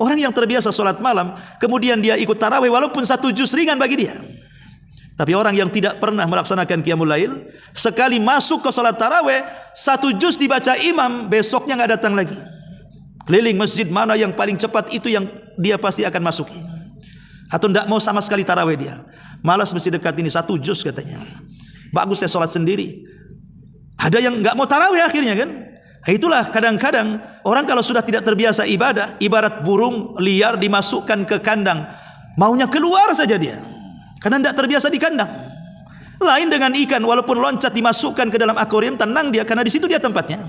Orang yang terbiasa sholat malam, kemudian dia ikut tarawih walaupun 1 juz ringan bagi dia. Tapi orang yang tidak pernah melaksanakan qiyamul lail, sekali masuk ke sholat tarawih, 1 juz dibaca imam, besoknya nggak datang lagi. Keliling masjid mana yang paling cepat itu yang dia pasti akan masuki. Atau tidak mau sama sekali tarawih dia. Malas masjid dekat ini 1 juz katanya. Bagus saya sholat sendiri. Ada yang nggak mau tarawih akhirnya kan. Itulah kadang-kadang orang kalau sudah tidak terbiasa ibadah, ibarat burung liar dimasukkan ke kandang, maunya keluar saja dia. Karena tidak terbiasa di kandang. Lain dengan ikan, walaupun loncat dimasukkan ke dalam akuarium, tenang dia karena di situ dia tempatnya.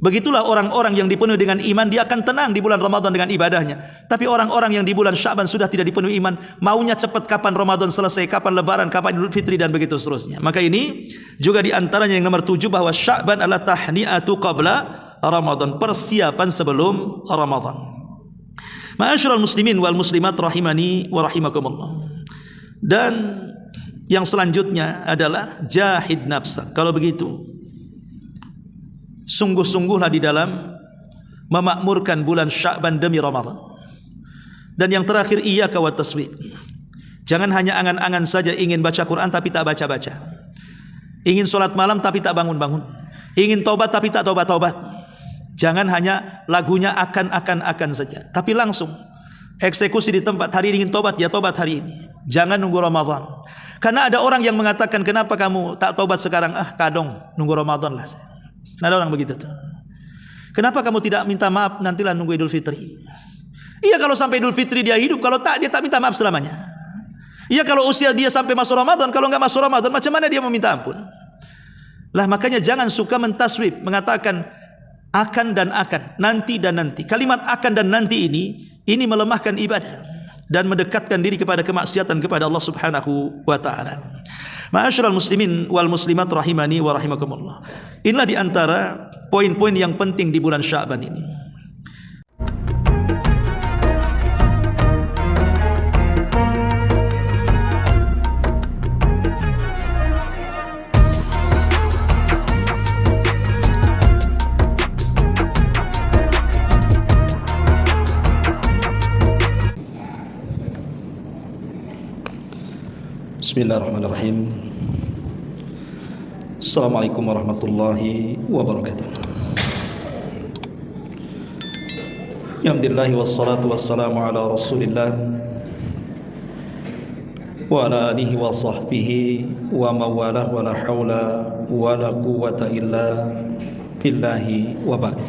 Begitulah orang-orang yang dipenuhi dengan iman, dia akan tenang di bulan Ramadan dengan ibadahnya. Tapi orang-orang yang di bulan Sya'ban sudah tidak dipenuhi iman, maunya cepat kapan Ramadan selesai, kapan Lebaran, kapan Idul Fitri dan begitu seterusnya. Maka ini juga di antaranya yang nomor 7 bahwa Sya'ban adalah tahni'atu qabla Ramadan, persiapan sebelum Ramadan. Ma'asyiral muslimin wal muslimat rahimani wa rahimakumullah. Dan yang selanjutnya adalah jahid nafsak. Kalau begitu, sungguh-sungguhlah di dalam memakmurkan bulan Sya'ban demi Ramadan. Dan yang terakhir, iyyaka wat taswif. Jangan hanya angan-angan saja ingin baca Quran tapi tak baca-baca. Ingin sholat malam tapi tak bangun-bangun. Ingin taubat tapi tak taubat-taubat. Jangan hanya lagunya akan saja, tapi langsung eksekusi di tempat. Hari ini ingin taubat, ya taubat hari ini. Jangan nunggu Ramadan. Karena ada orang yang mengatakan, kenapa kamu tak taubat sekarang? Kadong, nunggu Ramadan lah. Ada orang begitu tuh. Kenapa kamu tidak minta maaf, nantilah nunggu Idul Fitri? Iya kalau sampai Idul Fitri dia hidup, kalau tak dia tak minta maaf selamanya. Iya kalau usia dia sampai masuk Ramadan, kalau enggak masuk Ramadan macam mana dia meminta ampun? Lah makanya jangan suka mentaswib, mengatakan akan dan akan, nanti dan nanti. Kalimat akan dan nanti ini melemahkan ibadah dan mendekatkan diri kepada kemaksiatan kepada Allah Subhanahu wa taala. Ma'asyiral muslimin wal muslimat rahimani wa rahimakumullah. Inilah di antara poin-poin yang penting di bulan Sya'ban ini. Bismillahirrahmanirrahim. Assalamualaikum warahmatullahi wabarakatuh. Alhamdulillah wassalatu wassalamu ala Rasulillah wa ala alihi wa sahbihi wa mawalah wa la haula wa la quwwata illa billahi wa ba'd.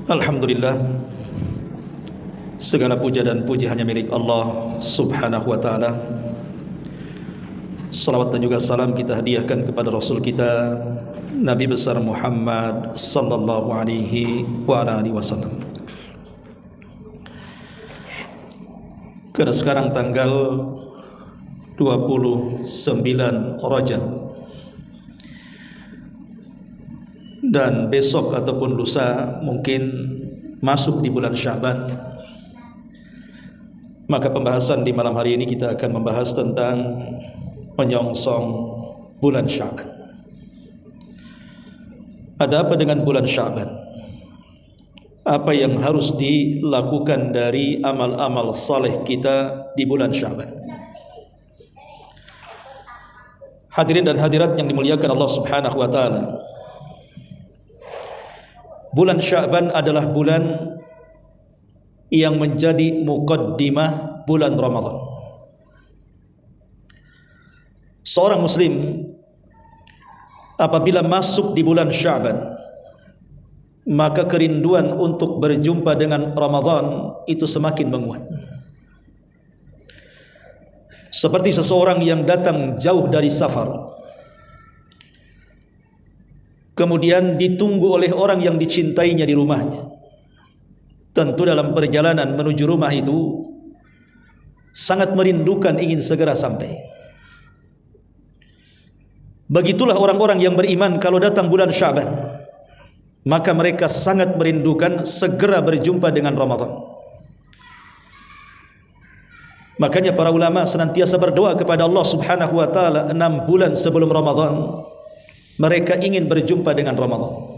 Alhamdulillah, segala puja dan puji hanya milik Allah Subhanahu wa taala. Salawat dan juga salam kita hadiahkan kepada Rasul kita Nabi besar Muhammad sallallahu alaihi wa alihi wasallam. Karena sekarang tanggal 29 Rajab dan besok ataupun lusa mungkin masuk di bulan Sya'ban. Maka pembahasan di malam hari ini kita akan membahas tentang menyongsong bulan Sya'ban. Ada apa dengan bulan Sya'ban? Apa yang harus dilakukan dari amal-amal saleh kita di bulan Sya'ban? Hadirin dan hadirat yang dimuliakan Allah Subhanahu wa taala. Bulan Sya'ban adalah bulan yang menjadi muqaddimah bulan Ramadan. Seorang muslim apabila masuk di bulan Sya'ban, maka kerinduan untuk berjumpa dengan Ramadan itu semakin menguat. Seperti seseorang yang datang jauh dari safar, kemudian ditunggu oleh orang yang dicintainya di rumahnya. Tentu dalam perjalanan menuju rumah itu sangat merindukan, ingin segera sampai. Begitulah orang-orang yang beriman kalau datang bulan Sya'ban, maka mereka sangat merindukan segera berjumpa dengan Ramadan. Makanya para ulama senantiasa berdoa kepada Allah Subhanahu wa taala 6 bulan sebelum Ramadan, mereka ingin berjumpa dengan Ramadan.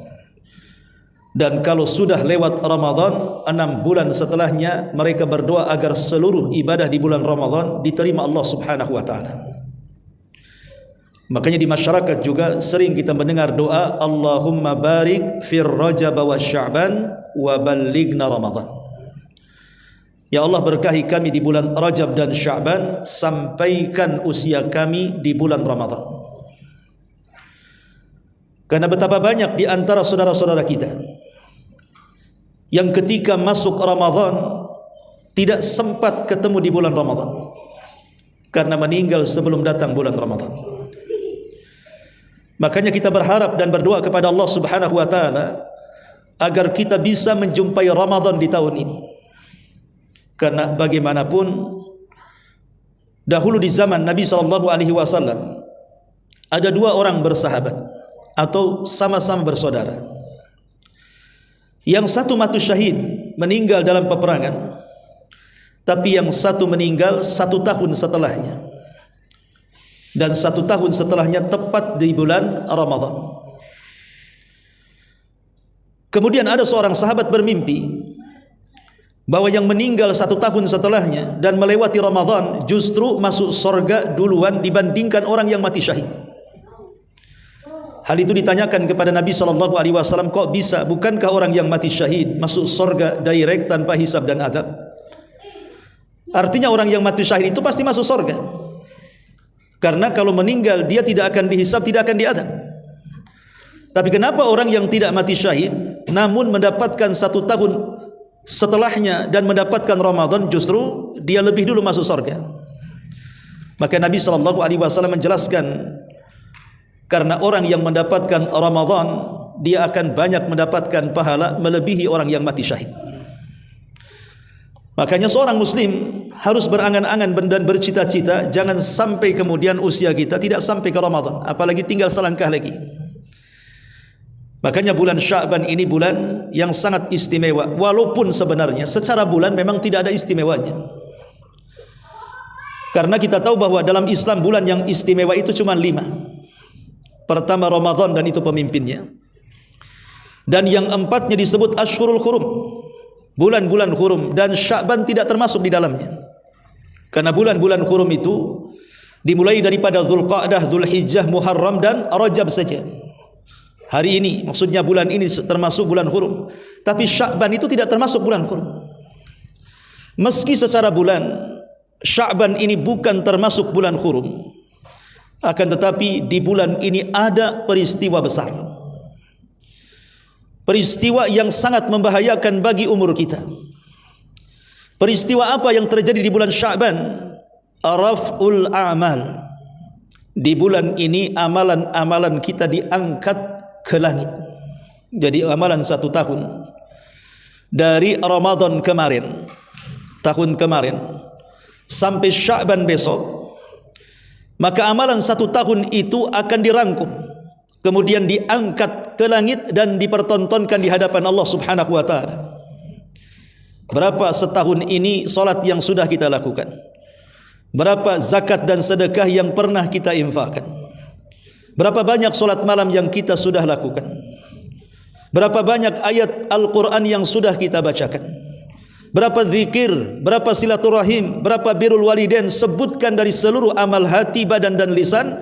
Dan kalau sudah lewat Ramadan, 6 bulan setelahnya mereka berdoa agar seluruh ibadah di bulan Ramadan diterima Allah Subhanahu wa taala. Makanya di masyarakat juga sering kita mendengar doa Allahumma barik fir Rajab wa Sya'ban wa ballighna Ramadan. Ya Allah, berkahi kami di bulan Rajab dan Sya'ban, sampaikan usia kami di bulan Ramadan. Karena betapa banyak di antara saudara-saudara kita yang ketika masuk Ramadan tidak sempat ketemu di bulan Ramadan karena meninggal sebelum datang bulan Ramadan. Makanya kita berharap dan berdoa kepada Allah Subhanahu wa taala agar kita bisa menjumpai Ramadan di tahun ini. Karena bagaimanapun dahulu di zaman Nabi SAW ada 2 orang bersahabat atau sama-sama bersaudara. Yang satu mati syahid, meninggal dalam peperangan, tapi yang satu meninggal 1 tahun setelahnya, dan 1 tahun setelahnya tepat di bulan Ramadan. Kemudian ada seorang sahabat bermimpi bahwa yang meninggal 1 tahun setelahnya dan melewati Ramadan justru masuk surga duluan dibandingkan orang yang mati syahid. Hal itu ditanyakan kepada Nabi SAW, kok bisa? Bukankah orang yang mati syahid masuk surga direct tanpa hisab dan adab? Artinya orang yang mati syahid itu pasti masuk surga, karena kalau meninggal dia tidak akan dihisab, tidak akan diadab. Tapi kenapa orang yang tidak mati syahid namun mendapatkan 1 tahun setelahnya dan mendapatkan Ramadan justru dia lebih dulu masuk surga? Maka Nabi SAW menjelaskan, karena orang yang mendapatkan Ramadan dia akan banyak mendapatkan pahala melebihi orang yang mati syahid. Makanya seorang muslim harus berangan-angan dan bercita-cita jangan sampai kemudian usia kita tidak sampai ke Ramadan, apalagi tinggal selangkah lagi. Makanya bulan Sya'ban ini bulan yang sangat istimewa, walaupun sebenarnya secara bulan memang tidak ada istimewanya. Karena kita tahu bahwa dalam Islam bulan yang istimewa itu cuma 5. Pertama Ramadan dan itu pemimpinnya. Dan yang 4-nya disebut Ashhurul Hurum, bulan-bulan hurum, dan Sya'ban tidak termasuk di dalamnya. Karena bulan-bulan hurum itu dimulai daripada Dzulqa'dah, Dzulhijjah, Muharram dan Rajab saja. Hari ini, maksudnya bulan ini termasuk bulan hurum. Tapi Sya'ban itu tidak termasuk bulan hurum. Meski secara bulan Sya'ban ini bukan termasuk bulan hurum, akan tetapi di bulan ini ada peristiwa besar, peristiwa yang sangat membahayakan bagi umur kita. Peristiwa apa yang terjadi di bulan Sya'ban? Raf'ul a'mal. Di bulan ini amalan-amalan kita diangkat ke langit. Jadi amalan 1 tahun dari Ramadan kemarin, tahun kemarin, sampai Sya'ban besok, maka amalan 1 tahun itu akan dirangkum, kemudian diangkat ke langit dan dipertontonkan di hadapan Allah Subhanahu wa taala. Berapa setahun ini salat yang sudah kita lakukan? Berapa zakat dan sedekah yang pernah kita infakkan? Berapa banyak salat malam yang kita sudah lakukan? Berapa banyak ayat Al-Quran yang sudah kita bacakan? Berapa zikir, berapa silaturahim, berapa birrul walidain, sebutkan dari seluruh amal hati, badan dan lisan,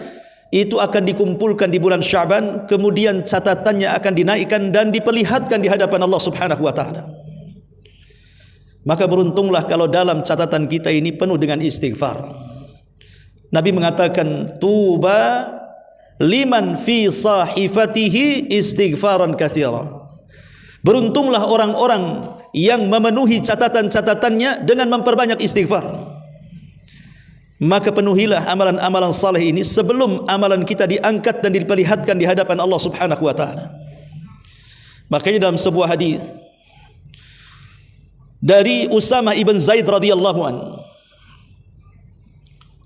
itu akan dikumpulkan di bulan Sya'ban, kemudian catatannya akan dinaikkan dan diperlihatkan di hadapan Allah Subhanahu wa taala. Maka beruntunglah kalau dalam catatan kita ini penuh dengan istighfar. Nabi mengatakan, tuba liman fi sahifatihi istighfaran katsira. Beruntunglah orang-orang yang memenuhi catatan-catatannya dengan memperbanyak istighfar. Maka penuhilah amalan-amalan saleh ini sebelum amalan kita diangkat dan diperlihatkan di hadapan Allah Subhanahu wa taala. Makanya dalam sebuah hadis dari Usama ibn Zaid radhiyallahu anhu,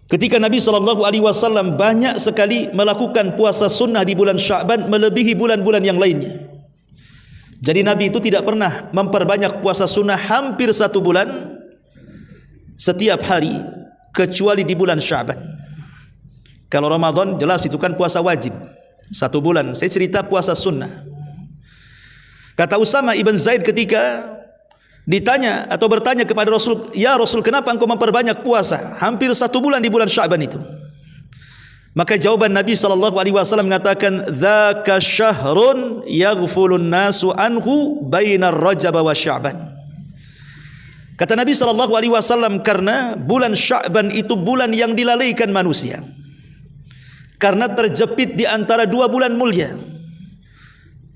ketika Nabi SAW banyak sekali melakukan puasa sunnah di bulan Sya'ban melebihi bulan-bulan yang lainnya. Jadi Nabi itu tidak pernah memperbanyak puasa sunnah hampir 1 bulan setiap hari, kecuali di bulan Sya'ban. Kalau Ramadan jelas itu kan puasa wajib 1 bulan. Saya cerita puasa sunnah. Kata Usama ibn Zaid ketika ditanya atau bertanya kepada Rasul, "Ya Rasul, kenapa engkau memperbanyak puasa hampir 1 bulan di bulan Sya'ban itu?" Maka jawaban Nabi SAW mengatakan, "Dzaka syahrun yaghfulun nasu anhu bainar Rajab wa Sya'ban." Kata Nabi SAW, karena bulan Sya'ban itu bulan yang dilalaikan manusia, karena terjepit di antara 2 bulan mulia.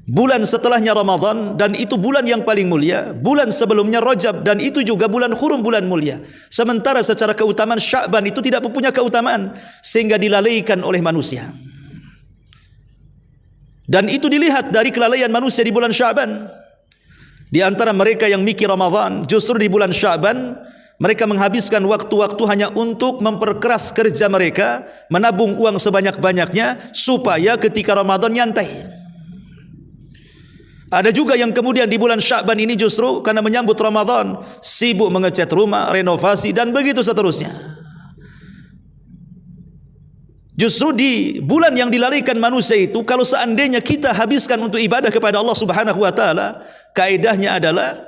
Bulan setelahnya Ramadan, dan itu bulan yang paling mulia. Bulan sebelumnya Rajab, dan itu juga bulan hurum, bulan mulia. Sementara secara keutamaan Sya'ban itu tidak mempunyai keutamaan, sehingga dilalaikan oleh manusia. Dan itu dilihat dari kelalaian manusia di bulan Sya'ban. Di antara mereka yang mikir Ramadan, justru di bulan Sya'ban mereka menghabiskan waktu-waktu hanya untuk memperkeras kerja mereka, menabung uang sebanyak-banyaknya supaya ketika Ramadan nyantai. Ada juga yang kemudian di bulan Sya'ban ini justru karena menyambut Ramadan sibuk mengecat rumah, renovasi, dan begitu seterusnya. Justru di bulan yang dilalaikan manusia itu, kalau seandainya kita habiskan untuk ibadah kepada Allah Subhanahu wa taala, kaidahnya adalah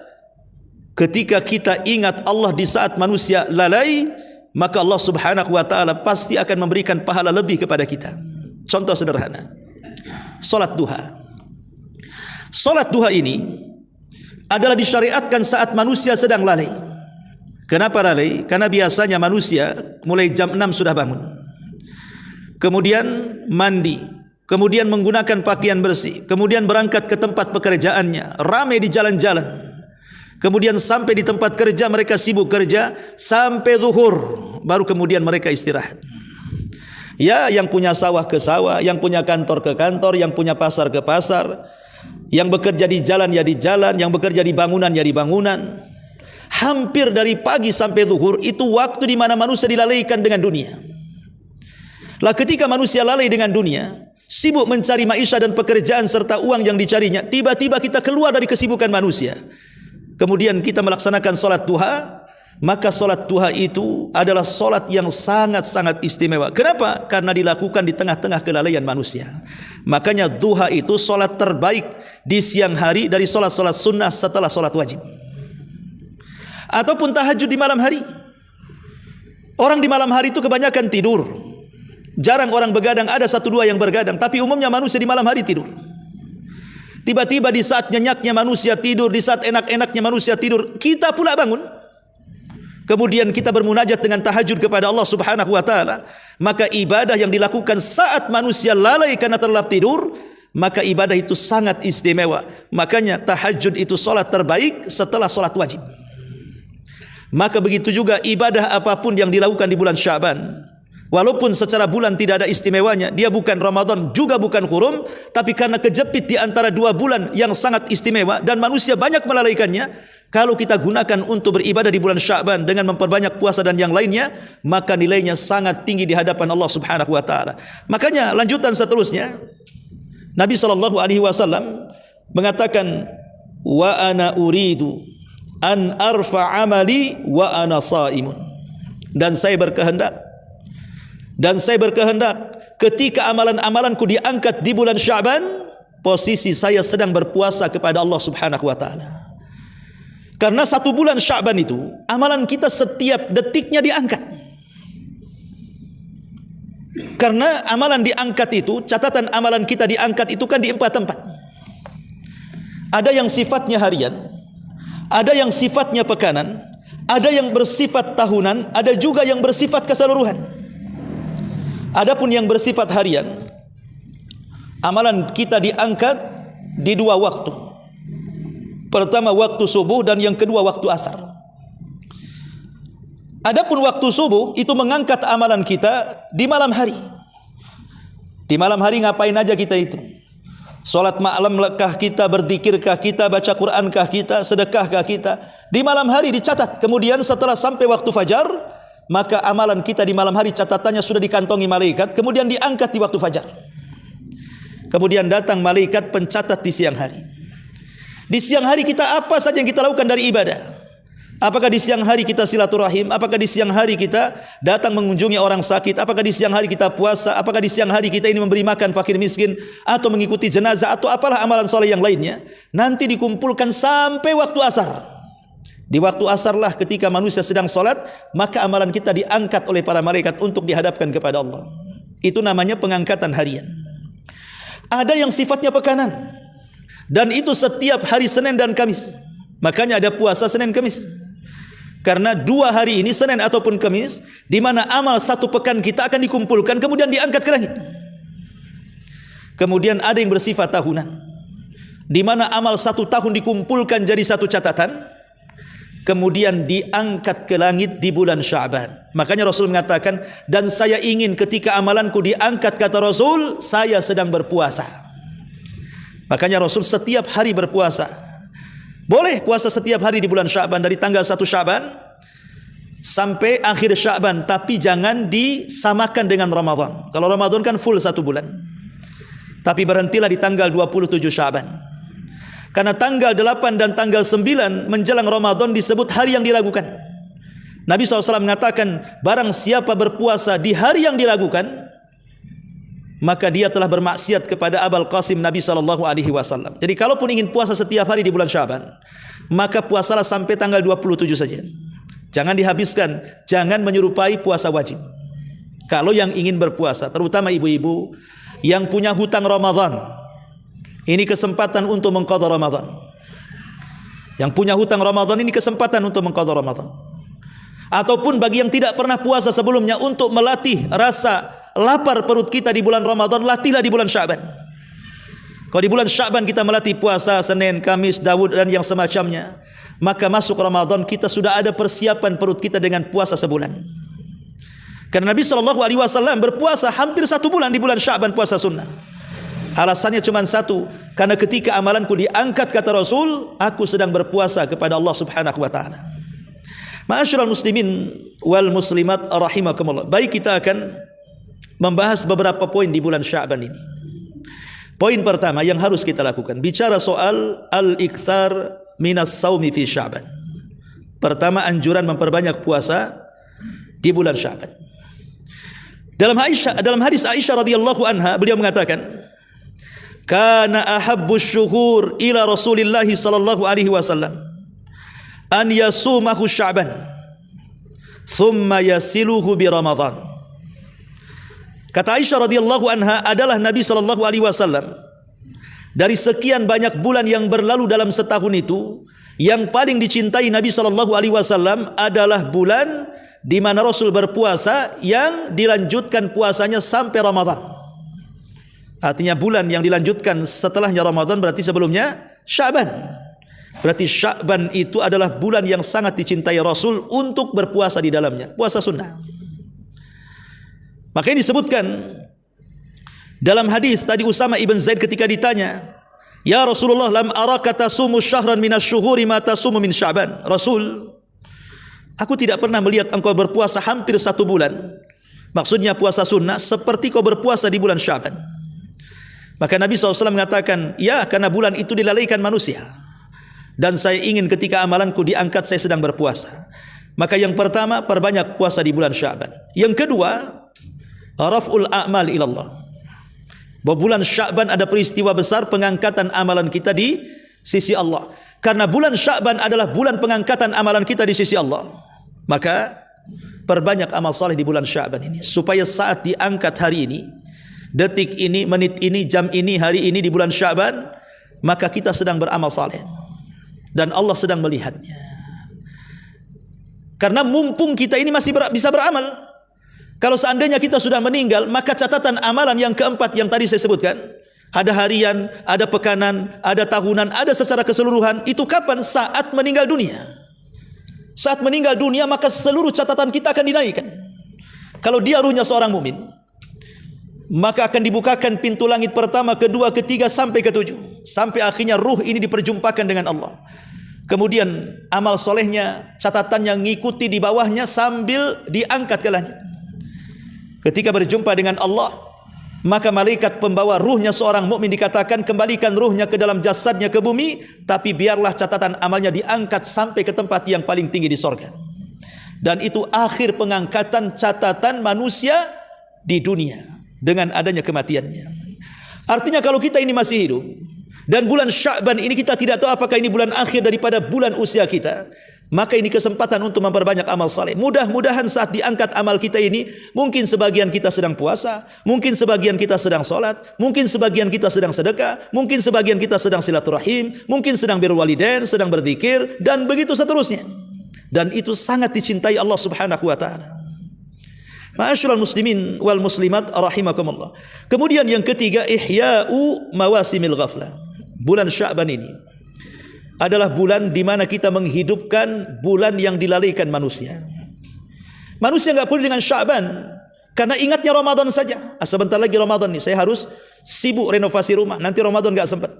ketika kita ingat Allah di saat manusia lalai, maka Allah Subhanahu wa taala pasti akan memberikan pahala lebih kepada kita. Contoh sederhana, salat duha. Salat duha ini adalah disyariatkan saat manusia sedang lalai. Kenapa lalai? Karena biasanya manusia mulai jam 6 sudah bangun, kemudian mandi, kemudian menggunakan pakaian bersih, kemudian berangkat ke tempat pekerjaannya, ramai di jalan-jalan, kemudian sampai di tempat kerja mereka sibuk kerja sampai zuhur, baru kemudian mereka istirahat. Ya, yang punya sawah ke sawah, yang punya kantor ke kantor, yang punya pasar ke pasar, yang bekerja di jalan ya di jalan, yang bekerja di bangunan ya di bangunan. Hampir dari pagi sampai zuhur itu waktu di mana manusia dilalaikan dengan dunia. Lah ketika manusia lalai dengan dunia, sibuk mencari maisha dan pekerjaan serta uang yang dicarinya, tiba-tiba kita keluar dari kesibukan manusia, kemudian kita melaksanakan salat duha. Maka salat duha itu adalah salat yang sangat-sangat istimewa. Kenapa? Karena dilakukan di tengah-tengah kelalaian manusia. Makanya duha itu salat terbaik di siang hari dari salat-salat sunnah setelah salat wajib. Ataupun tahajud di malam hari. Orang di malam hari itu kebanyakan tidur. Jarang orang begadang, ada 1-2 yang bergadang, tapi umumnya manusia di malam hari tidur. Tiba-tiba di saat nyenyaknya manusia tidur, di saat enak-enaknya manusia tidur, kita pula bangun. Kemudian kita bermunajat dengan tahajud kepada Allah Subhanahu wa taala. Maka ibadah yang dilakukan saat manusia lalai karena terlelap tidur, maka ibadah itu sangat istimewa. Makanya tahajud itu salat terbaik setelah salat wajib. Maka begitu juga ibadah apapun yang dilakukan di bulan Sya'ban, walaupun secara bulan tidak ada istimewanya, dia bukan Ramadan juga bukan hurum, tapi karena kejepit di antara 2 bulan yang sangat istimewa dan manusia banyak melalaikannya, kalau kita gunakan untuk beribadah di bulan Sya'ban dengan memperbanyak puasa dan yang lainnya, maka nilainya sangat tinggi di hadapan Allah Subhanahu wa taala. Makanya lanjutan seterusnya Nabi SAW mengatakan, "Wa ana uridu an arfa amali wa ana shaimun." Dan saya berkehendak ketika amalan-amalanku diangkat di bulan Sya'ban, posisi saya sedang berpuasa kepada Allah Subhanahu wa taala. Karena 1 bulan Sya'ban itu amalan kita setiap detiknya diangkat. Karena amalan diangkat itu, catatan amalan kita diangkat itu kan di 4 tempat. Ada yang sifatnya harian, ada yang sifatnya pekanan, ada yang bersifat tahunan, ada juga yang bersifat keseluruhan. Adapun yang bersifat harian, amalan kita diangkat di 2 waktu. Pertama waktu subuh dan yang kedua waktu asar. Adapun waktu subuh itu mengangkat amalan kita di malam hari. Di malam hari ngapain aja kita itu? Salat malamkah kita, berzikirkah kita, baca Qurankah kita, sedekahkah kita? Di malam hari dicatat. Kemudian setelah sampai waktu fajar, maka amalan kita di malam hari catatannya sudah dikantongi malaikat, kemudian diangkat di waktu fajar. Kemudian datang malaikat pencatat di siang hari. Di siang hari kita apa saja yang kita lakukan dari ibadah. Apakah di siang hari kita silaturahim? Apakah di siang hari kita datang mengunjungi orang sakit? Apakah di siang hari kita puasa? Apakah di siang hari kita ini memberi makan fakir miskin? Atau mengikuti jenazah? Atau apalah amalan soleh yang lainnya? Nanti dikumpulkan sampai waktu asar. Di waktu asar lah ketika manusia sedang solat, maka amalan kita diangkat oleh para malaikat untuk dihadapkan kepada Allah. Itu namanya pengangkatan harian. Ada yang sifatnya pekanan, dan itu setiap hari Senin dan Kamis. Makanya ada puasa Senin Kamis. Karena 2 hari ini, Senin ataupun Kamis, di mana amal 1 pekan kita akan dikumpulkan kemudian diangkat ke langit. Kemudian ada yang bersifat tahunan, di mana amal 1 tahun dikumpulkan jadi 1 catatan, kemudian diangkat ke langit di bulan Sya'ban. Makanya Rasul mengatakan, dan saya ingin ketika amalanku diangkat, kata Rasul, saya sedang berpuasa. Makanya Rasul setiap hari berpuasa. Boleh puasa setiap hari di bulan Sya'ban, dari tanggal 1 Sya'ban sampai akhir Sya'ban, tapi jangan disamakan dengan Ramadan. Kalau Ramadan kan full 1 bulan. Tapi berhentilah di tanggal 27 Sya'ban. Karena tanggal 8 dan tanggal 9 menjelang Ramadan disebut hari yang diragukan. Nabi SAW mengatakan, barang siapa berpuasa di hari yang diragukan, maka dia telah bermaksiat kepada Abul Qasim Nabi SAW. Jadi kalaupun ingin puasa setiap hari di bulan Sya'ban, maka puasalah sampai tanggal 27 saja. Jangan dihabiskan, jangan menyerupai puasa wajib. Kalau yang ingin berpuasa, terutama ibu-ibu yang punya hutang Ramadan, ini kesempatan untuk mengqadha Ramadan. Yang punya hutang Ramadan, ini kesempatan untuk mengqadha Ramadan. Ataupun bagi yang tidak pernah puasa sebelumnya, untuk melatih rasa lapar perut kita di bulan Ramadan, latihlah di bulan Sya'ban. Kalau di bulan Sya'ban kita melatih puasa Senin, Kamis, Daud dan yang semacamnya, maka masuk Ramadan kita sudah ada persiapan perut kita dengan puasa sebulan. Karena Nabi SAW berpuasa hampir 1 bulan di bulan Sya'ban, puasa sunnah. Alasannya cuma 1, karena ketika amalanku diangkat, kata Rasul, aku sedang berpuasa kepada Allah Subhanahu wa taala. Ma'asyiral muslimin wal muslimat rahimakumullah. Baik, kita akan membahas beberapa poin di bulan Sya'ban ini. Poin pertama yang harus kita lakukan, bicara soal al-iktsar minas saumi fi Sya'ban. Pertama, anjuran memperbanyak puasa di bulan Sya'ban. Dalam hadis Aisyah radhiyallahu anha, beliau mengatakan, kana ahabbus syuhur ila Rasulillah sallallahu alaihi wasallam an yasumahu Sya'ban thumma yasiluhu bi Ramadan. Kata Aisyah radhiyallahu anha, adalah Nabi sallallahu alaihi wasallam dari sekian banyak bulan yang berlalu dalam setahun itu, yang paling dicintai Nabi sallallahu alaihi wasallam adalah bulan di mana Rasul berpuasa yang dilanjutkan puasanya sampai Ramadan. Artinya bulan yang dilanjutkan setelahnya Ramadan berarti sebelumnya Sya'ban. Berarti Sya'ban itu adalah bulan yang sangat dicintai Rasul untuk berpuasa di dalamnya, puasa sunnah. Makanya disebutkan dalam hadis tadi, Usama ibn Zaid ketika ditanya, ya Rasulullah, lam araka tasumu syahran minas syuhuri ma tasumu min Sya'ban. Rasul, aku tidak pernah melihat engkau berpuasa hampir 1 bulan, maksudnya puasa sunnah, seperti kau berpuasa di bulan Sya'ban. Maka Nabi SAW mengatakan, ya, karena bulan itu dilalaikan manusia, dan saya ingin ketika amalanku diangkat saya sedang berpuasa. Maka yang pertama, perbanyak puasa di bulan Sya'ban. Yang kedua, raf'ul a'mal ilallah. Bahwa bulan Sya'ban ada peristiwa besar pengangkatan amalan kita di sisi Allah. Karena bulan Sya'ban adalah bulan pengangkatan amalan kita di sisi Allah, maka perbanyak amal saleh di bulan Sya'ban ini, supaya saat diangkat hari ini, detik ini, menit ini, jam ini, hari ini di bulan Sya'ban, maka kita sedang beramal saleh dan Allah sedang melihatnya. Karena mumpung kita ini masih bisa beramal. Kalau seandainya kita sudah meninggal, maka catatan amalan yang keempat yang tadi saya sebutkan, ada harian, ada pekanan, ada tahunan, ada secara keseluruhan. Itu kapan? Saat meninggal dunia. Saat meninggal dunia, maka seluruh catatan kita akan dinaikkan. Kalau dia ruhnya seorang mukmin, maka akan dibukakan pintu langit pertama, kedua, ketiga, sampai ke-7. Sampai akhirnya ruh ini diperjumpakan dengan Allah. Kemudian amal solehnya, catatan yang ngikuti di bawahnya sambil diangkat ke langit. Ketika berjumpa dengan Allah, maka malaikat pembawa ruhnya seorang mukmin dikatakan kembalikan ruhnya ke dalam jasadnya ke bumi, tapi biarlah catatan amalnya diangkat sampai ke tempat yang paling tinggi di sorga. Dan itu akhir pengangkatan catatan manusia di dunia dengan adanya kematiannya. Artinya kalau kita ini masih hidup dan bulan Sya'ban ini kita tidak tahu apakah ini bulan akhir daripada bulan usia kita, maka ini kesempatan untuk memperbanyak amal saleh. Mudah-mudahan saat diangkat amal kita ini, mungkin sebagian kita sedang puasa, mungkin sebagian kita sedang sholat, mungkin sebagian kita sedang sedekah, mungkin sebagian kita sedang silaturahim, mungkin sedang birrul walidain, sedang berzikir, dan begitu seterusnya. Dan itu sangat dicintai Allah Subhanahu wa taala. Ma'asyiral muslimin wal muslimat rahimakumullah. Kemudian yang ketiga, ihya'u mawasimil ghaflah. Bulan Sya'ban ini adalah bulan di mana kita menghidupkan bulan yang dilalaikan manusia. Manusia enggak peduli dengan Sya'ban karena ingatnya Ramadan saja. Sebentar lagi Ramadan nih, saya harus sibuk renovasi rumah. Nanti Ramadan enggak sempat.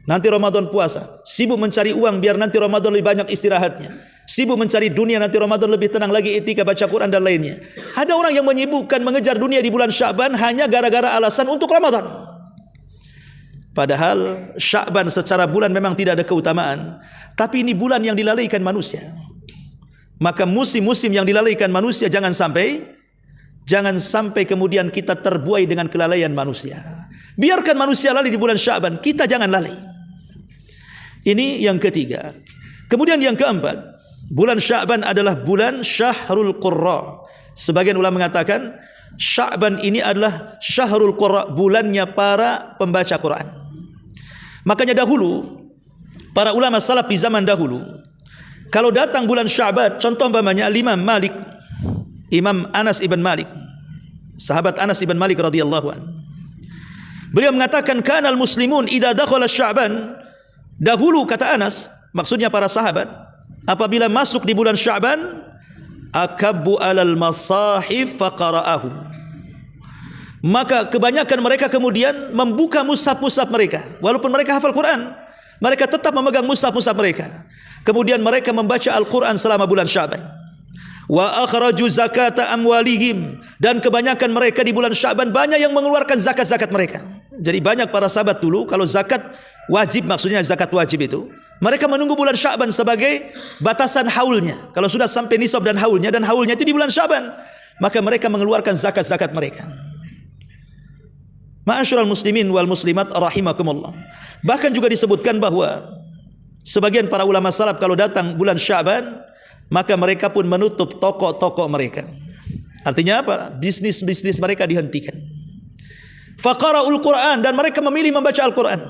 Nanti Ramadan puasa. Sibuk mencari uang biar nanti Ramadan lebih banyak istirahatnya. Sibuk mencari dunia, nanti Ramadan lebih tenang lagi, etika baca Quran dan lainnya. Ada orang yang menyibukkan mengejar dunia di bulan Sya'ban hanya gara-gara alasan untuk Ramadan. Padahal Sya'ban secara bulan memang tidak ada keutamaan, tapi ini bulan yang dilalaikan manusia. Maka musim-musim yang dilalaikan manusia jangan sampai kemudian kita terbuai dengan kelalaian manusia. Biarkan manusia lalai di bulan Sya'ban, kita jangan lalai. Ini yang ketiga. Kemudian yang keempat, bulan Sya'ban adalah bulan Syahrul Qurra. Sebagian ulama mengatakan Sya'ban ini adalah Syahrul Qurra, bulannya para pembaca Quran. Makanya dahulu para ulama salaf di zaman dahulu, kalau datang bulan Sya'ban, contoh umpamanya Imam Anas ibn Malik, sahabat Anas ibn Malik radhiyallahu an. Beliau mengatakan kanal muslimun idza dakhala Sya'ban, dahulu kata Anas, maksudnya para sahabat, apabila masuk di bulan Sya'ban, akabbu alal masahif faqara'ahum. Maka kebanyakan mereka kemudian membuka mushaf-mushaf mereka. Walaupun mereka hafal Quran, mereka tetap memegang mushaf-mushaf mereka. Kemudian mereka membaca Al-Quran selama bulan Sya'ban. Wa akhraju zakata amwalihim, dan kebanyakan mereka di bulan Sya'ban banyak yang mengeluarkan zakat-zakat mereka. Jadi banyak para sahabat dulu kalau zakat wajib, maksudnya zakat wajib itu, mereka menunggu bulan Sya'ban sebagai batasan haulnya. Kalau sudah sampai nisab dan haulnya itu di bulan Sya'ban, maka mereka mengeluarkan zakat-zakat mereka. Ma'asyiral muslimin wal muslimat rahimakumullah. Bahkan juga disebutkan bahwa sebagian para ulama salaf kalau datang bulan Sya'ban, maka mereka pun menutup toko-toko mereka. Artinya apa? Bisnis-bisnis mereka dihentikan. Faqara'ul Quran, dan mereka memilih membaca Al-Quran.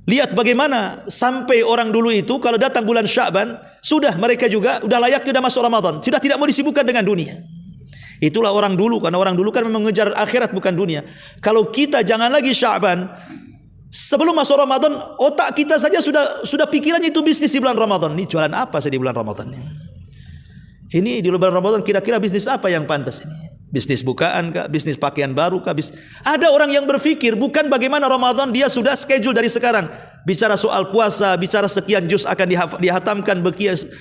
Lihat bagaimana sampai orang dulu itu kalau datang bulan Sya'ban, sudah mereka juga sudah layaknya sudah masuk Ramadan, sudah tidak mau disibukkan dengan dunia. Itulah orang dulu, karena orang dulu kan memang mengejar akhirat bukan dunia. Kalau kita jangan lagi Sya'ban, sebelum masuk Ramadan, otak kita saja sudah pikirannya itu bisnis di bulan Ramadan. Ini jualan apa sih di bulan Ramadan ini? Ini di bulan Ramadan kira-kira bisnis apa yang pantas ini? Bisnis bukaan kah? Bisnis pakaian baru kah? Ada orang yang berpikir bukan bagaimana Ramadan, dia sudah schedule dari sekarang. Bicara soal puasa, bicara sekian juz akan dihatamkan,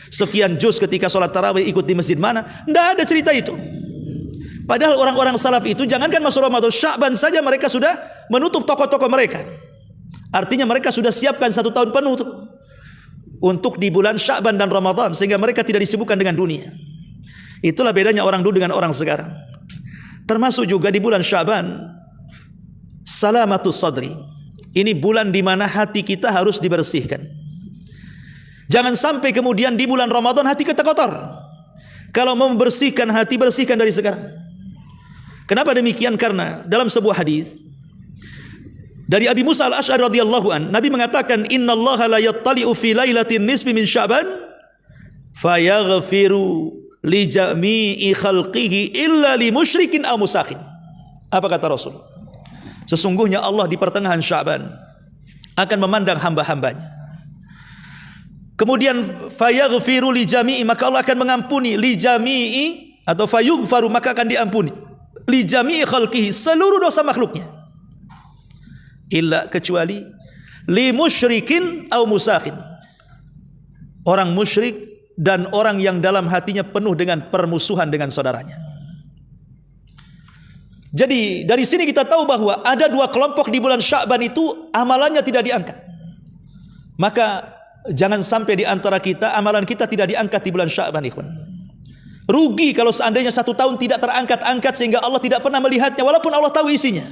sekian juz ketika sholat tarawih ikut di masjid mana. Tidak ada cerita itu. Padahal orang-orang salaf itu jangankan masuk Ramadan, Sya'ban saja mereka sudah menutup toko-toko mereka. Artinya mereka sudah siapkan 1 tahun penuh untuk di bulan Sya'ban dan Ramadan, sehingga mereka tidak disibukkan dengan dunia. Itulah bedanya orang dulu dengan orang sekarang. Termasuk juga di bulan Sya'ban, salamatus sadri. Ini bulan di mana hati kita harus dibersihkan. Jangan sampai kemudian di bulan Ramadan hati kita kotor. Kalau mau membersihkan hati, bersihkan dari sekarang. Kenapa demikian? Karena dalam sebuah hadis dari Abi Musa al-Asy'ari radhiyallahu an, Nabi mengatakan, innallaha la yattali'u fi lailatin nisfi min Sya'ban fayaghfiru li jami'i khalqihi illa li musyrikin aw musakhin. Apa kata Rasul? Sesungguhnya Allah di pertengahan Sya'ban akan memandang hamba-hambanya. Kemudian fayaghfiru li jami'i, maka Allah akan mengampuni, li jami'i atau fayughfaru, maka akan diampuni, li jami'i khalqihi, seluruh dosa makhluknya, illa kecuali li musyrikin aw musakhin, orang musyrik dan orang yang dalam hatinya penuh dengan permusuhan dengan saudaranya. Jadi dari sini kita tahu bahwa ada dua kelompok di bulan Sya'ban itu amalannya tidak diangkat. Maka jangan sampai di antara kita amalan kita tidak diangkat di bulan Sya'ban, ikhwan. Rugi kalau seandainya 1 tahun tidak terangkat-angkat sehingga Allah tidak pernah melihatnya walaupun Allah tahu isinya.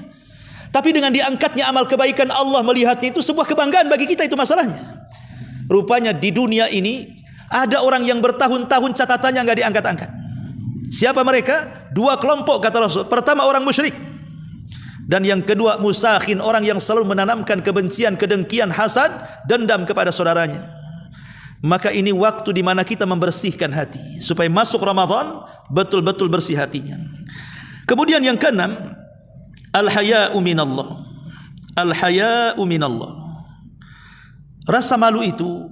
Tapi dengan diangkatnya amal kebaikan, Allah melihatnya, itu sebuah kebanggaan bagi kita, itu masalahnya. Rupanya di dunia ini ada orang yang bertahun-tahun catatannya enggak diangkat-angkat. Siapa mereka? Dua kelompok kata Rasul. Pertama orang musyrik, dan yang kedua musakhin, orang yang selalu menanamkan kebencian, kedengkian, hasad, dendam kepada saudaranya. Maka ini waktu di mana kita membersihkan hati supaya masuk Ramadan betul-betul bersih hatinya. Kemudian yang keenam, al-haya'u minallah. Al-haya'u minallah. Rasa malu itu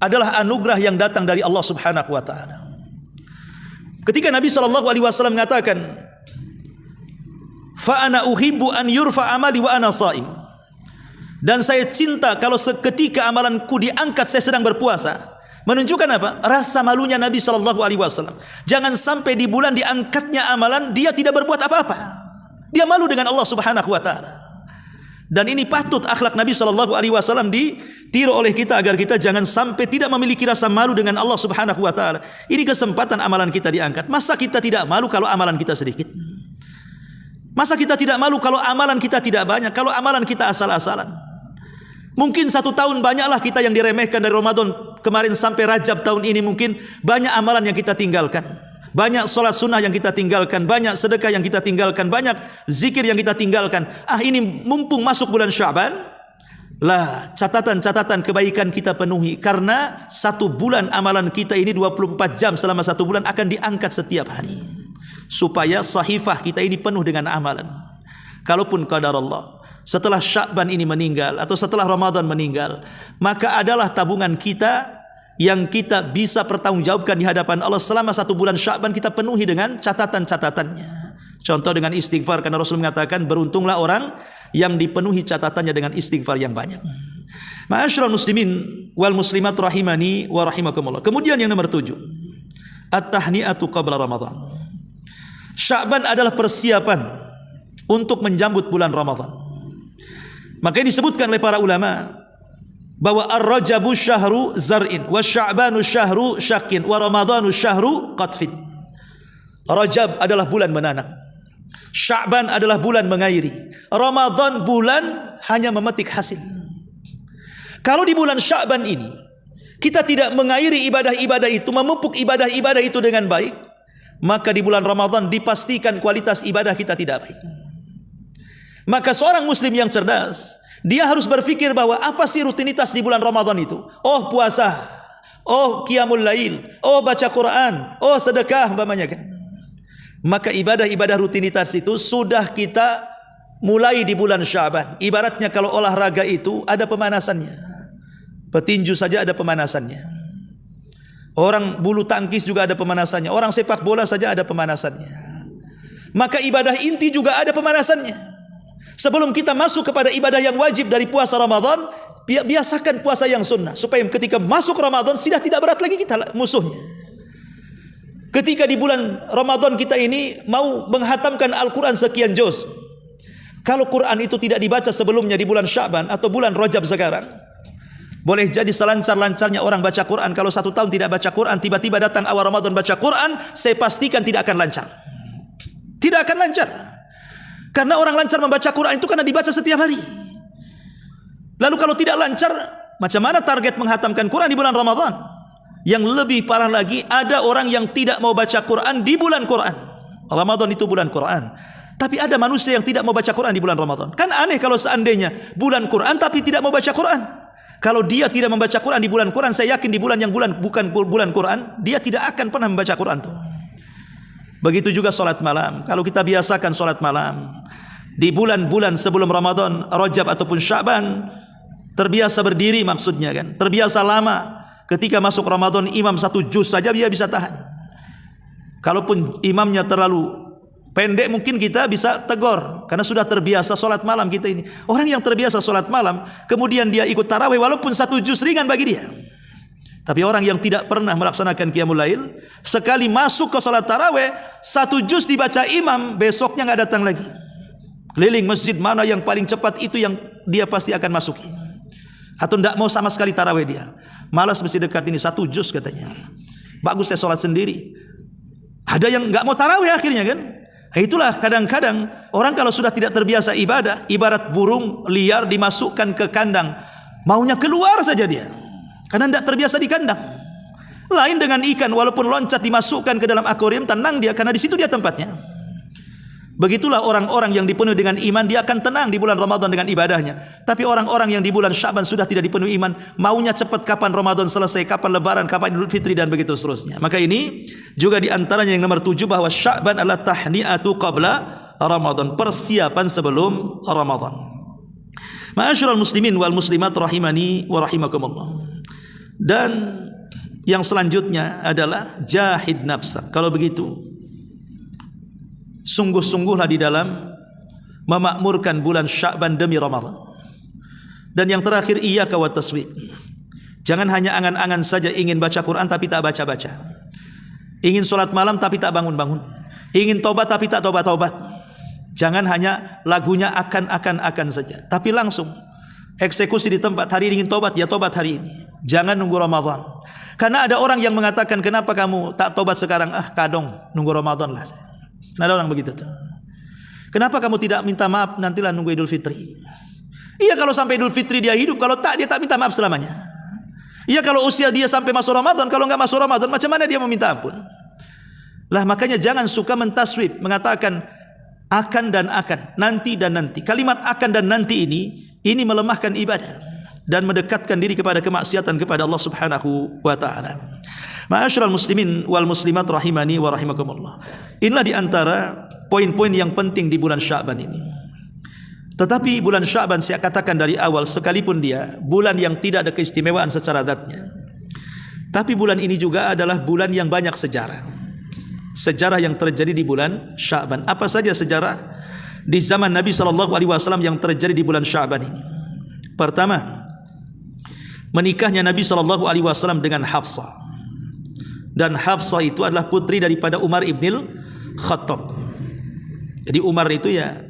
adalah anugerah yang datang dari Allah Subhanahu wa taala. Ketika Nabi SAW mengatakan, fa ana uhibbu an yurfa amali wa ana shaim, dan saya cinta kalau seketika amalanku diangkat saya sedang berpuasa. Menunjukkan apa? Rasa malunya Nabi SAW. Jangan sampai di bulan diangkatnya amalan dia tidak berbuat apa-apa. Dia malu dengan Allah Subhanahu wa taala. Dan ini patut akhlak Nabi SAW ditiru oleh kita agar kita jangan sampai tidak memiliki rasa malu dengan Allah Subhanahu wa taala. Ini kesempatan amalan kita diangkat. Masa kita tidak malu kalau amalan kita sedikit? Masa kita tidak malu kalau amalan kita tidak banyak, kalau amalan kita asal-asalan? Mungkin 1 tahun banyaklah kita yang diremehkan dari Ramadan kemarin sampai Rajab tahun ini, mungkin banyak amalan yang kita tinggalkan. Banyak solat sunnah yang kita tinggalkan, banyak sedekah yang kita tinggalkan, banyak zikir yang kita tinggalkan. Ini mumpung masuk bulan Sya'ban, lah catatan-catatan kebaikan kita penuhi. Karena 1 bulan amalan kita ini 24 jam selama 1 bulan akan diangkat setiap hari. Supaya sahifah kita ini penuh dengan amalan. Kalaupun qadar Allah, setelah Sya'ban ini meninggal atau setelah Ramadan meninggal, maka adalah tabungan kita yang kita bisa pertanggungjawabkan di hadapan Allah selama 1 bulan Sya'ban, kita penuhi dengan catatan-catatannya. Contoh dengan istighfar, karena Rasul mengatakan beruntunglah orang yang dipenuhi catatannya dengan istighfar yang banyak. Ma'asyiral muslimin wal muslimat rahimani wa rahimakumullah. Kemudian yang nomor 7, at-tahni'atu qabla Ramadan. Sya'ban adalah persiapan untuk menjambut bulan Ramadan. Maka disebutkan oleh para ulama bahwa ar-Rajabu syahru zar'in, wa Sya'banu syahru syakin, wa Ramadhanu syahru qatfin. Rajab adalah bulan menanam, Sya'ban adalah bulan mengairi, Ramadan bulan hanya memetik hasil. Kalau di bulan Sya'ban ini kita tidak mengairi ibadah-ibadah itu, memupuk ibadah-ibadah itu dengan baik, maka di bulan Ramadan dipastikan kualitas ibadah kita tidak baik. Maka seorang muslim yang cerdas, dia harus berpikir bahwa apa sih rutinitas di bulan Ramadan itu? Oh puasa, oh qiyamul lail, oh baca Quran, oh sedekah umpamanya kan. Maka ibadah-ibadah rutinitas itu sudah kita mulai di bulan Sya'ban. Ibaratnya kalau olahraga itu ada pemanasannya. Petinju saja ada pemanasannya. Orang bulu tangkis juga ada pemanasannya. Orang sepak bola saja ada pemanasannya. Maka ibadah inti juga ada pemanasannya. Sebelum kita masuk kepada ibadah yang wajib dari puasa Ramadan, biasakan puasa yang sunnah, supaya ketika masuk Ramadan sudah tidak berat lagi kita musuhnya. Ketika di bulan Ramadan kita ini mau menghatamkan Al-Quran sekian juz, kalau Quran itu tidak dibaca sebelumnya di bulan Sya'ban atau bulan Rajab sekarang, boleh jadi selancar-lancarnya orang baca Quran, kalau 1 tahun tidak baca Quran, tiba-tiba datang awal Ramadan baca Quran, saya pastikan tidak akan lancar. Tidak akan lancar. Karena orang lancar membaca Quran itu karena dibaca setiap hari. Lalu kalau tidak lancar, macam mana target menghatamkan Quran di bulan Ramadan? Yang lebih parah lagi, ada orang yang tidak mau baca Quran di bulan Quran. Ramadan itu bulan Quran. Tapi ada manusia yang tidak mau baca Quran di bulan Ramadan. Kan aneh kalau seandainya bulan Quran tapi tidak mau baca Quran. Kalau dia tidak membaca Quran di bulan Quran, saya yakin di bulan yang bukan bulan Quran, dia tidak akan pernah membaca Quran tuh. Begitu juga salat malam. Kalau kita biasakan salat malam di bulan-bulan sebelum Ramadan, Rajab ataupun Sya'ban, terbiasa berdiri maksudnya kan, terbiasa lama. Ketika masuk Ramadan, imam 1 juz saja dia bisa tahan. Kalaupun imamnya terlalu pendek, mungkin kita bisa tegur karena sudah terbiasa salat malam kita ini. Orang yang terbiasa salat malam, kemudian dia ikut tarawih walaupun 1 juz ringan bagi dia. Tapi orang yang tidak pernah melaksanakan qiyamul lail, sekali masuk ke salat tarawih, 1 juz dibaca imam, besoknya nggak datang lagi. Keliling masjid mana yang paling cepat itu yang dia pasti akan masuki. Atau tidak mau sama sekali tarawih dia. Malas masjid dekat ini 1 juz katanya. Bagus saya sholat sendiri. Ada yang nggak mau tarawih akhirnya kan. Itulah kadang-kadang orang kalau sudah tidak terbiasa ibadah, ibarat burung liar dimasukkan ke kandang, maunya keluar saja dia. Karena tidak terbiasa di kandang. Lain dengan ikan, walaupun loncat dimasukkan ke dalam akuarium, tenang dia karena di situ dia tempatnya. Begitulah orang-orang yang dipenuhi dengan iman, dia akan tenang di bulan Ramadan dengan ibadahnya. Tapi orang-orang yang di bulan Sya'ban sudah tidak dipenuhi iman, maunya cepat kapan Ramadan selesai, kapan Lebaran, kapan Idul Fitri dan begitu seterusnya. Maka ini juga di antaranya yang nomor 7 bahwa Sya'ban adalah tahni'atu qabla Ramadan, persiapan sebelum Ramadan. Ma'asyiral muslimin wal muslimat rahimani wa rahimakumullah. Dan yang selanjutnya adalah jahid nafsa. Kalau begitu, sungguh-sungguhlah di dalam memakmurkan bulan Sya'ban demi Ramadan. Dan yang terakhir, iyyaka wat taswif. Jangan hanya angan-angan saja ingin baca Quran tapi tak baca-baca. Ingin sholat malam tapi tak bangun-bangun. Ingin tobat tapi tak tobat-tobat. Jangan hanya lagunya akan saja, tapi langsung eksekusi di tempat. Hari ini ingin tobat, ya tobat hari ini. Jangan nunggu Ramadan. Karena ada orang yang mengatakan, kenapa kamu tak tobat sekarang? Kadong, nunggu Ramadan lah. Nah, ada orang begitu tuh. Kenapa kamu tidak minta maaf, nantilah nunggu Idul Fitri? Iya, kalau sampai Idul Fitri dia hidup, kalau tak dia tak minta maaf selamanya. Iya, kalau usia dia sampai masuk Ramadan, kalau enggak masuk Ramadan macam mana dia meminta ampun? Lah makanya jangan suka mentaswib, mengatakan akan dan akan, nanti dan nanti. Kalimat akan dan nanti ini melemahkan ibadah dan mendekatkan diri kepada kemaksiatan kepada Allah Subhanahu wa taala. Ma'asyiral muslimin wal muslimat rahimani wa rahimakumullah. Inilah di antara poin-poin yang penting di bulan Sya'ban ini. Tetapi bulan Sya'ban saya katakan dari awal, sekalipun dia bulan yang tidak ada keistimewaan secara zatnya, tapi bulan ini juga adalah bulan yang banyak sejarah. Sejarah yang terjadi di bulan Sya'ban. Apa saja sejarah di zaman Nabi SAW yang terjadi di bulan Sya'ban ini? Pertama, menikahnya Nabi SAW dengan Hafsah. Dan Hafsah itu adalah putri daripada Umar ibn Khattab. Jadi Umar itu ya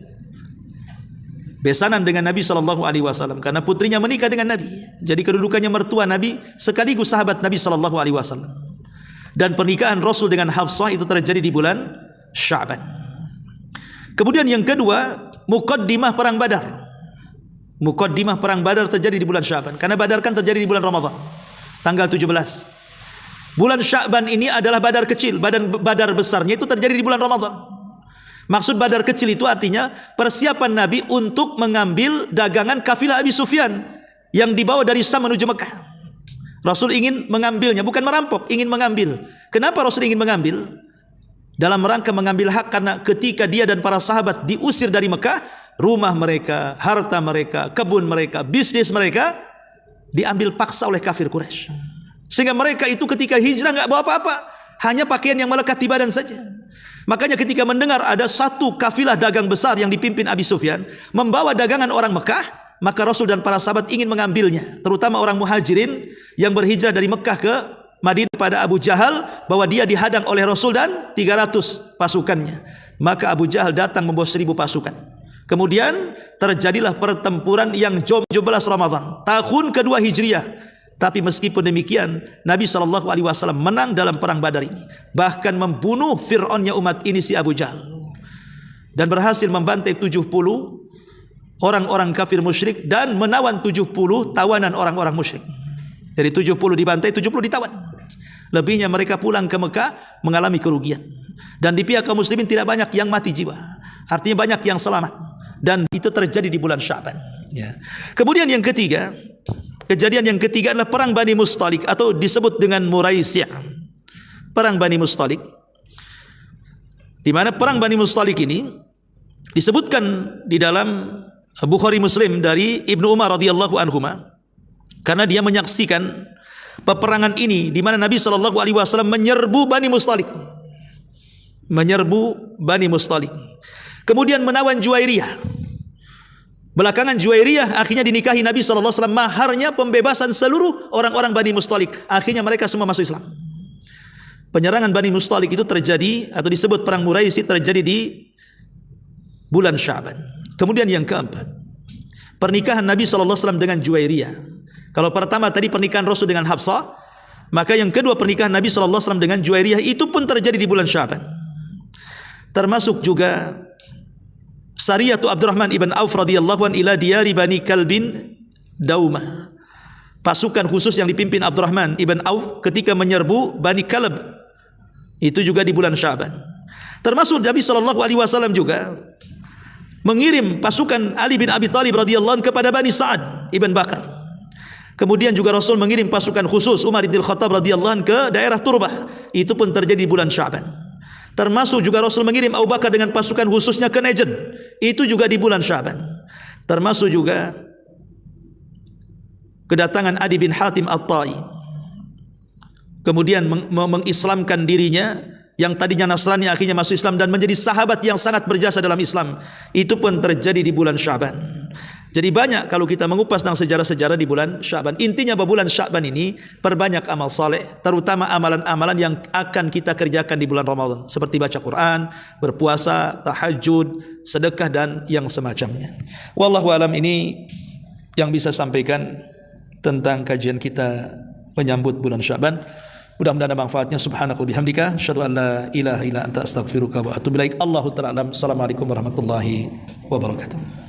besanan dengan Nabi SAW karena putrinya menikah dengan Nabi. Jadi kedudukannya mertua Nabi sekaligus sahabat Nabi SAW. Dan pernikahan Rasul dengan Hafsah itu terjadi di bulan Sya'ban. Kemudian yang kedua, muqaddimah perang Badar. Muqaddimah perang Badar terjadi di bulan Sya'ban. Karena Badar kan terjadi di bulan Ramadan, tanggal 17. Bulan Sya'ban ini adalah Badar kecil. Badar besarnya itu terjadi di bulan Ramadan. Maksud Badar kecil itu artinya persiapan Nabi untuk mengambil dagangan kafilah Abi Sufyan yang dibawa dari Syam menuju Mekah. Rasul ingin mengambilnya, bukan merampok, ingin mengambil. Kenapa Rasul ingin mengambil? Dalam rangka mengambil hak, karena ketika dia dan para sahabat diusir dari Mekah, rumah mereka, harta mereka, kebun mereka, bisnis mereka diambil paksa oleh kafir Quraisy. Sehingga mereka itu ketika hijrah enggak bawa apa-apa, hanya pakaian yang melekat di badan saja. Makanya ketika mendengar ada satu kafilah dagang besar yang dipimpin Abi Sufyan membawa dagangan orang Mekah, maka Rasul dan para sahabat ingin mengambilnya, terutama orang muhajirin yang berhijrah dari Mekah ke Madinah pada Abu Jahal, bahwa dia dihadang oleh Rasul dan 300 pasukannya. Maka Abu Jahal datang membawa 1000 pasukan. Kemudian terjadilah pertempuran yang 17 Ramadan, tahun kedua Hijriah. Tapi meskipun demikian, Nabi SAW menang dalam perang Badar ini. Bahkan membunuh Fir'aunnya umat ini, si Abu Jahal. Dan berhasil membantai 70 orang-orang kafir musyrik dan menawan 70 tawanan orang-orang musyrik. Jadi 70 dibantai, 70 ditawan. Lebihnya mereka pulang ke Mekah mengalami kerugian. Dan di pihak kaum muslimin tidak banyak yang mati jiwa. Artinya banyak yang selamat. Dan itu terjadi di bulan Sya'ban. Ya. Kemudian yang ketiga, kejadian yang ketiga adalah perang Bani Mustalik atau disebut dengan Muraisi'. Perang Bani Mustalik, di mana perang Bani Mustalik ini disebutkan di dalam Bukhari Muslim dari Ibnu Umar radhiyallahu anhuma, karena dia menyaksikan peperangan ini di mana Nabi SAW menyerbu Bani Mustalik. Menyerbu Bani Mustalik. Kemudian menawan Juwairiyah. Belakangan Juwairiyah akhirnya dinikahi Nabi SAW. Maharnya pembebasan seluruh orang-orang Bani Mustalik. Akhirnya mereka semua masuk Islam. Penyerangan Bani Mustalik itu terjadi atau disebut perang Muraisi terjadi di bulan Sya'ban. Kemudian yang keempat, pernikahan Nabi SAW dengan Juwairiyah. Kalau pertama tadi pernikahan Rasul dengan Hafsah, maka yang kedua pernikahan Nabi SAW dengan Juwairiyah itu pun terjadi di bulan Sya'ban. Termasuk juga Sariyatu Abdurrahman ibn Auf radhiyallahu an ila diyari Bani Kalbin Daumah. Pasukan khusus yang dipimpin Abdurrahman ibn Auf ketika menyerbu Bani Kalb. Itu juga di bulan Sya'ban. Termasuk Nabi SAW juga mengirim pasukan Ali bin Abi Thalib radhiyallahu an kepada Bani Sa'ad ibn Bakar. Kemudian juga Rasul mengirim pasukan khusus Umar bin Khattab radhiyallahu an ke daerah Turbah. Itu pun terjadi di bulan Sya'ban. Termasuk juga Rasul mengirim Abu Bakar dengan pasukan khususnya ke Najd. Itu juga di bulan Sya'ban. Termasuk juga kedatangan Adi bin Hatim At-Tai. Kemudian mengislamkan dirinya, yang tadinya Nasrani akhirnya masuk Islam dan menjadi sahabat yang sangat berjasa dalam Islam. Itu pun terjadi di bulan Sya'ban. Jadi banyak kalau kita mengupas tentang sejarah-sejarah di bulan Sya'ban. Intinya bahwa bulan Sya'ban ini perbanyak amal saleh, terutama amalan-amalan yang akan kita kerjakan di bulan Ramadan, seperti baca Quran, berpuasa, tahajud, sedekah dan yang semacamnya. Wallahu alam, ini yang bisa sampaikan tentang kajian kita menyambut bulan Sya'ban. Mudah-mudahan ada manfaatnya. Subhanakallahumma bihamdika asyhadu an la ilaha illa anta astaghfiruka wa atubu ilaik. Allahu ta'ala alam. Assalamualaikum warahmatullahi wabarakatuh.